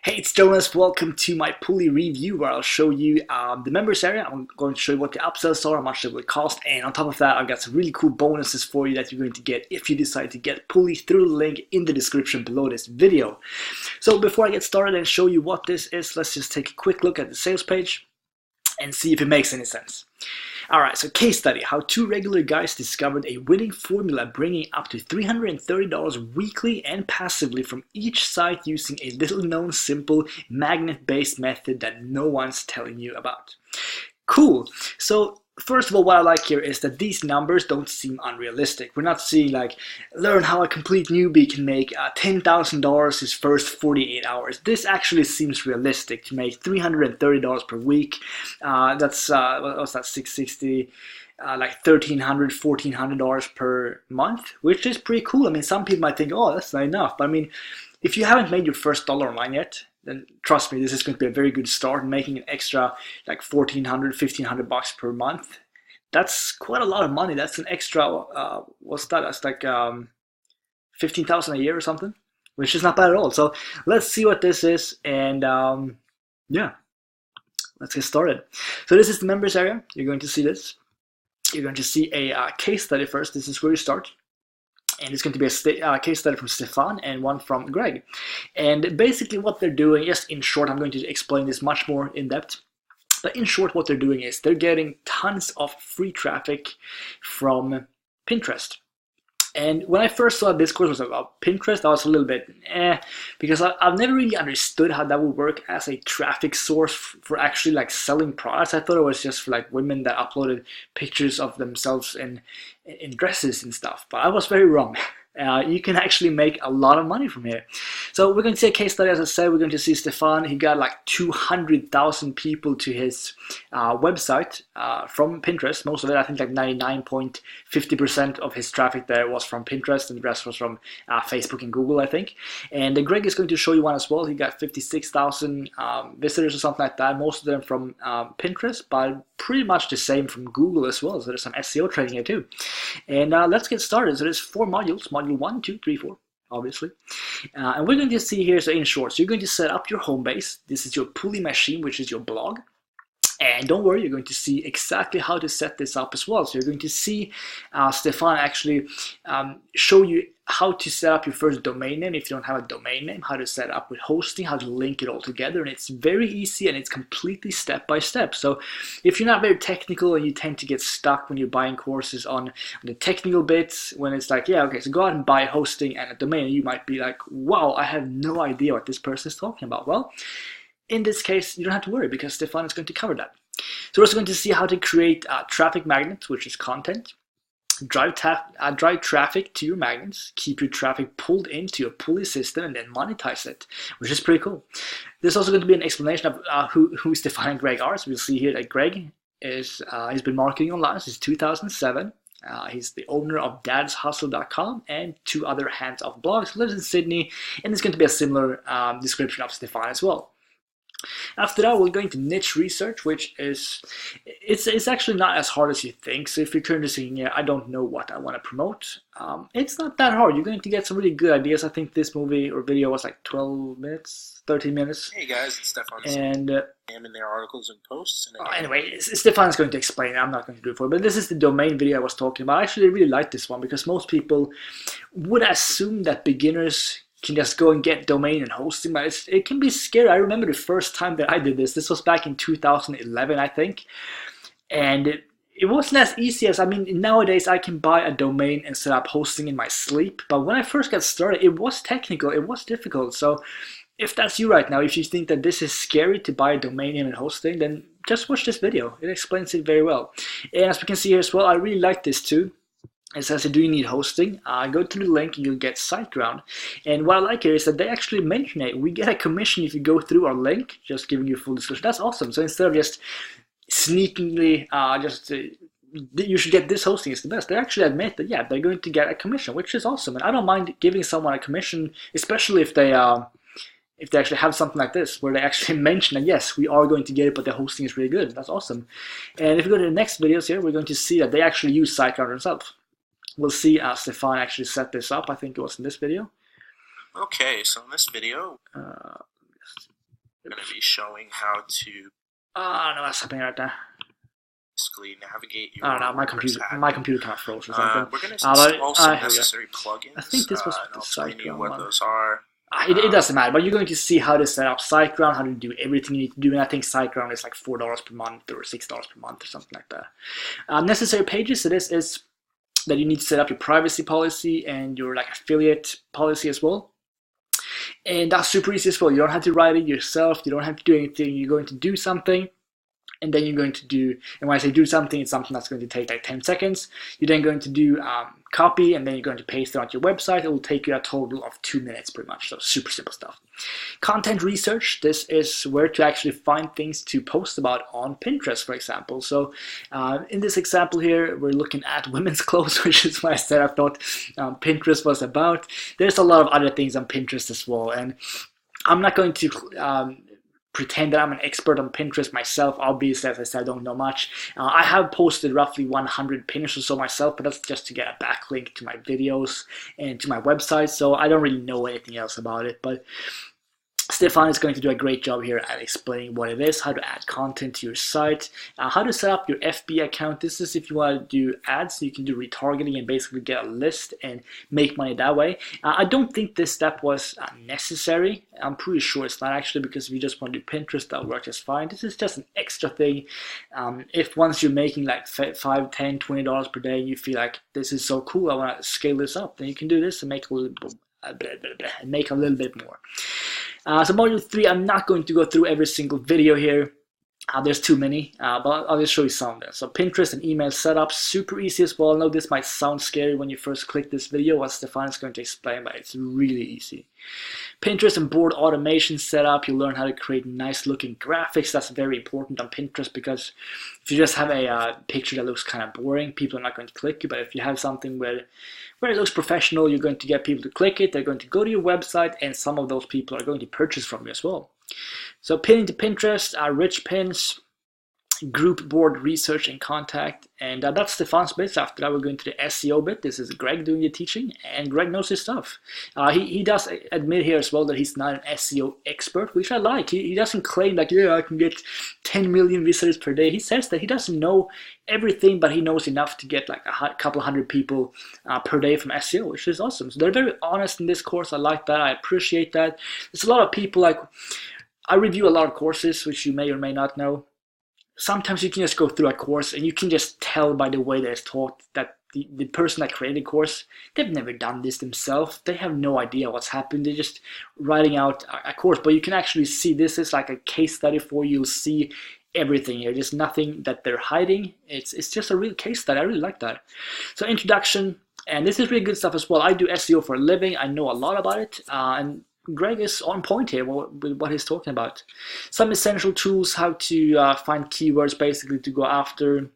Hey, it's Jonas. Welcome to my Pullii review where I'll show you the members area. I'm going to show you what the upsells are, how much it will cost, and on top of that, I've got some really cool bonuses for you that you're going to get if you decide to get Pullii through the link in the description below this video. So before I get started and show you what this is, let's just take a quick look at the sales page and see if it makes any sense. Alright, so case study, how two regular guys discovered a winning formula bringing up to $330 weekly and passively from each site using a little known simple magnet-based method that no one's telling you about. Cool. So first of all, what I like here is that these numbers don't seem unrealistic. We're not seeing like, learn how a complete newbie can make $10,000 his first 48 hours. This actually seems realistic to make $330 per week. That's, what was that, 660? Like $1,300, $1,400 per month, which is pretty cool. I mean, some people might think, oh, that's not enough. But I mean, if you haven't made your first dollar online yet, then trust me, this is going to be a very good start. Making an extra like $1,400, $1,500 per month. That's quite a lot of money. That's an extra, what's that? That's like $15,000 a year or something, which is not bad at all. So let's see what this is, and yeah, let's get started. So this is the members area. You're going to see this. You're going to see a case study first. This is where you start. And it's going to be a case study from Stefan and one from Greg. And basically what they're doing, just in short, I'm going to explain this much more in depth. But in short, what they're doing is they're getting tons of free traffic from Pinterest. And when I first saw this course was about Pinterest, I was a little bit because I've never really understood how that would work as a traffic source for actually like selling products. I thought it was just for like women that uploaded pictures of themselves in dresses and stuff, but I was very wrong. You can actually make a lot of money from here. So we're going to see a case study. As I said, we're going to see Stefan. He got like 200,000 people to his website from Pinterest. Most of it, I think like 99.50% of his traffic there was from Pinterest, and the rest was from Facebook and Google, I think. And Greg is going to show you one as well. He got 56,000 visitors or something like that. Most of them from Pinterest, but pretty much the same from Google as well. So there's some SEO training here too. And let's get started. So there's 4 modules. Module 1, 2, 3, 4, obviously. And we're going to see here, so in short, so you're going to set up your home base. This is your Pullii machine, which is your blog. And don't worry, you're going to see exactly how to set this up as well. So you're going to see Stefan actually show you how to set up your first domain name if you don't have a domain name, how to set up with hosting, how to link it all together. And it's very easy and it's completely step by step. So if you're not very technical and you tend to get stuck when you're buying courses on the technical bits, when it's like, yeah, okay, so go out and buy hosting and a domain, you might be like, wow, I have no idea what this person is talking about. Well, in this case, you don't have to worry because Stefan is going to cover that. So we're also going to see how to create traffic magnets, which is content, drive traffic to your magnets, keep your traffic pulled into your Pullii system, and then monetize it, which is pretty cool. There's also going to be an explanation of who Stefan and Greg are. So we'll see here that Greg is he's been marketing online since 2007. He's the owner of dadshustle.com and 2 other hands-off blogs. He lives in Sydney, and it's going to be a similar description of Stefan as well. After that, we're going to niche research, which is, it's actually not as hard as you think. So if you're currently saying, yeah, I don't know what I want to promote, it's not that hard. You're going to get some really good ideas. I think this movie or video was like 12 minutes, 13 minutes. Hey guys, it's Stefan. And in their articles and posts. And anyway, Stefan's going to explain it. I'm not going to do it for it. But this is the domain video I was talking about. I actually really like this one because most people would assume that beginners can just go and get domain and hosting, but it can be scary. I remember the first time that I did this. This was back in 2011, I think. And it wasn't as easy as, I mean, nowadays I can buy a domain and set up hosting in my sleep. But when I first got started, it was technical, it was difficult. So if that's you right now, if you think that this is scary to buy a domain name and hosting, then just watch this video. It explains it very well. And as we can see here as well, I really like this too. It says, do you need hosting? Go to the link and you'll get SiteGround. And what I like here is that they actually mention it. We get a commission if you go through our link, just giving you full disclosure. That's awesome. So instead of just sneakingly, you should get this hosting, is the best. They actually admit that, yeah, they're going to get a commission, which is awesome. And I don't mind giving someone a commission, especially if they actually have something like this, where they actually mention that, yes, we are going to get it, but the hosting is really good. That's awesome. And if we go to the next videos here, we're going to see that they actually use SiteGround themselves. We'll see Stefan actually set this up. I think it was in this video. Okay, so in this video, be showing how to I don't know what's happening right now. basically navigate your I don't know, my computer kind of froze or something. We're going to install some necessary plugins. I think this was and the I'll explain to you SiteGround what one. those are. It doesn't matter, but you're going to see how to set up SiteGround, how to do everything you need to do, and I think SiteGround is like $4 per month or $6 per month or something like that. Necessary pages, so this is that you need to set up your privacy policy and your like affiliate policy as well. And that's super easy as well. You don't have to write it yourself, you don't have to do anything, you're going to do something. And then you're going to do, and when I say do something, it's something that's going to take like 10 seconds. You're then going to do copy, and then you're going to paste it onto your website. It will take you a total of 2 minutes pretty much, so super simple stuff. Content research, this is where to actually find things to post about on Pinterest, for example. So in this example here, we're looking at women's clothes, which is what I said I thought Pinterest was about. There's a lot of other things on Pinterest as well, and I'm not going to pretend that I'm an expert on Pinterest myself. Obviously, as I said, I don't know much. I have posted roughly 100 pins or so myself, but that's just to get a backlink to my videos and to my website, so I don't really know anything else about it. But Stefan is going to do a great job here at explaining what it is, how to add content to your site, how to set up your FB account. This is if you want to do ads, you can do retargeting and basically get a list and make money that way. I don't think this step was necessary. I'm pretty sure it's not actually, because if you just want to do Pinterest, that'll work just fine. This is just an extra thing. If once you're making like $5, $10, $20 per day, and you feel like this is so cool, I want to scale this up, then you can do this and make a little bit more. So module 3, I'm not going to go through every single video here. There's too many, but I'll just show you some of them. So Pinterest and email setup, super easy as well. I know this might sound scary when you first click this video, what Stefan is going to explain, but it's really easy. Pinterest and board automation setup, you'll learn how to create nice looking graphics. That's very important on Pinterest, because if you just have a picture that looks kind of boring, people are not going to click you. But if you have something where it looks professional, you're going to get people to click it, they're going to go to your website, and some of those people are going to purchase from you as well. So pinning to Pinterest, rich pins, group board research and contact, and that's Stefan's bit. After that, we're going to the SEO bit. This is Greg doing the teaching, and Greg knows his stuff. He does admit here as well that he's not an SEO expert, which I like. He doesn't claim like, yeah, I can get 10 million visitors per day. He says that he doesn't know everything, but he knows enough to get like a couple hundred people per day from SEO, which is awesome. So they're very honest in this course. I like that. I appreciate that. There's a lot of people, like, I review a lot of courses, which you may or may not know. Sometimes you can just go through a course and you can just tell by the way that it's taught that the person that created the course, they've never done this themselves. They have no idea what's happened. They're just writing out a course. But you can actually see this is like a case study for you. You'll see everything here. There's nothing that they're hiding. It's just a real case study. I really like that. So introduction, and this is really good stuff as well. I do SEO for a living. I know a lot about it. And Greg is on point here with what he's talking about. Some essential tools, how to find keywords basically to go after.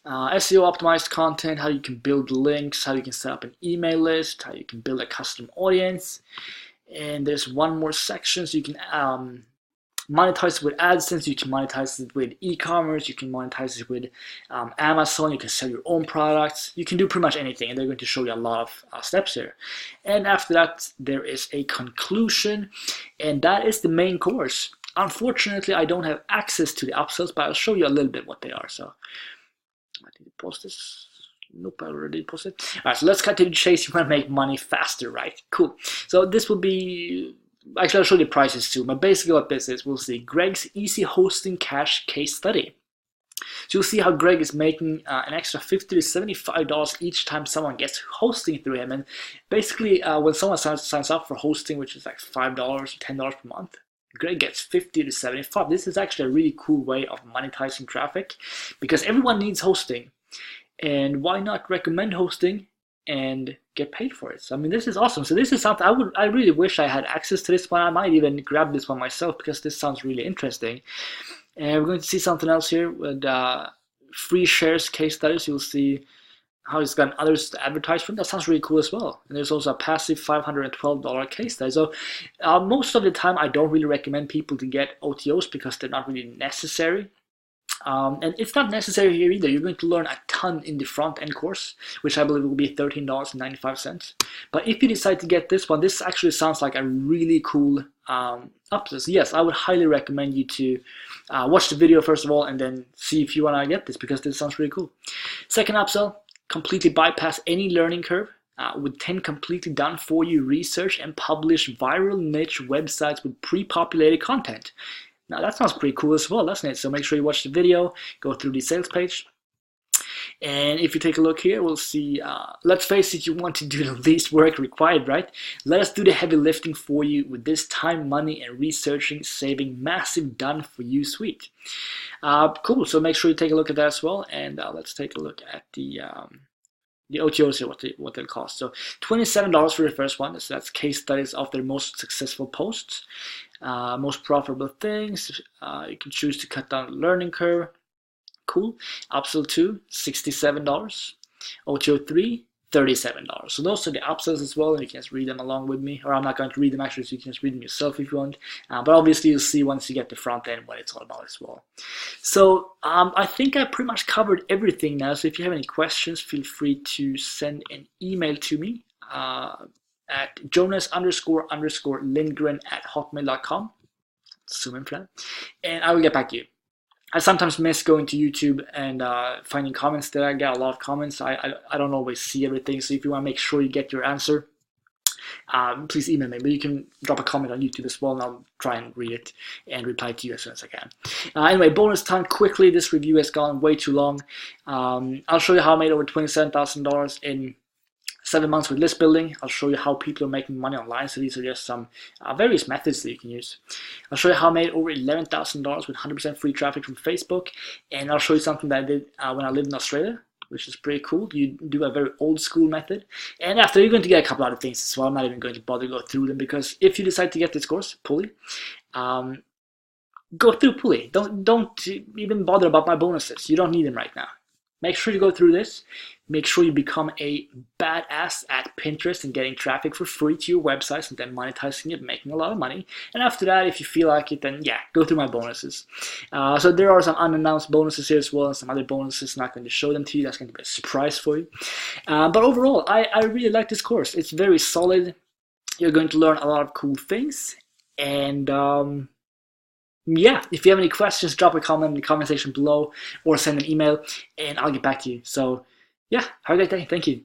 SEO optimized content, how you can build links, how you can set up an email list, how you can build a custom audience. And there's one more section, so you can monetize it with AdSense, you can monetize it with e-commerce, you can monetize it with Amazon, you can sell your own products, you can do pretty much anything, and they're going to show you a lot of steps here. And after that, there is a conclusion, and that is the main course. Unfortunately, I don't have access to the upsells, but I'll show you a little bit what they are. So I need to post this. Nope, I already posted. All right, so let's cut to the chase. You want to make money faster, right? Cool. So this will be, actually I'll show you the prices too, but basically what this is, we'll see Greg's easy hosting cash case study. So you'll see how Greg is making an extra $50 to $75 each time someone gets hosting through him. And basically when someone signs up for hosting, which is like $5 or $10 per month, Greg gets 50 to 75. This is actually a really cool way of monetizing traffic, because everyone needs hosting. And why not recommend hosting and get paid for it? So I mean, this is awesome. So this is something I really wish I had access to this one. I might even grab this one myself, because this sounds really interesting. And we're going to see something else here with free shares case studies. You'll see how he's gotten others to advertise for him. That sounds really cool as well. And there's also a passive $512 case study. So most of the time, I don't really recommend people to get OTOs because they're not really necessary. And it's not necessary here either. You're going to learn a ton in the front end course, which I believe will be $13.95. But if you decide to get this one, this actually sounds like a really cool upsell. Yes, I would highly recommend you to watch the video first of all, and then see if you want to get this, because this sounds really cool. Second upsell, completely bypass any learning curve. With 10 completely done for you research and publish viral niche websites with pre-populated content. Now that sounds pretty cool as well, doesn't it? So make sure you watch the video, go through the sales page. And if you take a look here, we'll see, let's face it, you want to do the least work required, right? Let us do the heavy lifting for you with this time, money, and researching, saving massive done for you suite. Cool, so make sure you take a look at that as well. And let's take a look at the OTOs here, what they'll cost. So $27 for the first one. So that's case studies of their most successful posts, most profitable things. You can choose to cut down the learning curve. Cool. Upsell 2, $67. OTO 3, $37. So those are the upsells as well, and you can just read them along with me. Or I'm not going to read them actually, so you can just read them yourself if you want. But obviously you'll see once you get the front end what it's all about as well. So I think I pretty much covered everything now. So if you have any questions, feel free to send an email to me at jonas__lindgren@hotmail.com. Zoom in for that. And I will get back to you. I sometimes miss going to YouTube and finding comments there. I get a lot of comments. I don't always see everything. So if you want to make sure you get your answer, please email me. But you can drop a comment on YouTube as well, and I'll try and read it and reply to you as soon as I can. Anyway, bonus time quickly. This review has gone way too long. I'll show you how I made over $27,000 in 7 months with list building. I'll show you how people are making money online. So these are just some various methods that you can use. I'll show you how I made over $11,000 with 100% free traffic from Facebook. And I'll show you something that I did when I lived in Australia, which is pretty cool. You do a very old school method. And after, you're going to get a couple other things as well. I'm not even going to bother to go through them, because if you decide to get this course, Pullii, go through Pullii. Don't even bother about my bonuses. You don't need them right now. Make sure you go through this. Make sure you become a badass at Pinterest and getting traffic for free to your websites and then monetizing it, making a lot of money. And after that, if you feel like it, then yeah, go through my bonuses. So there are some unannounced bonuses here as well, and some other bonuses. I'm not going to show them to you. That's going to be a surprise for you. But overall, I really like this course. It's very solid. You're going to learn a lot of cool things. And yeah, if you have any questions, drop a comment in the comment section below or send an email and I'll get back to you. So yeah, have a great day. Thank you.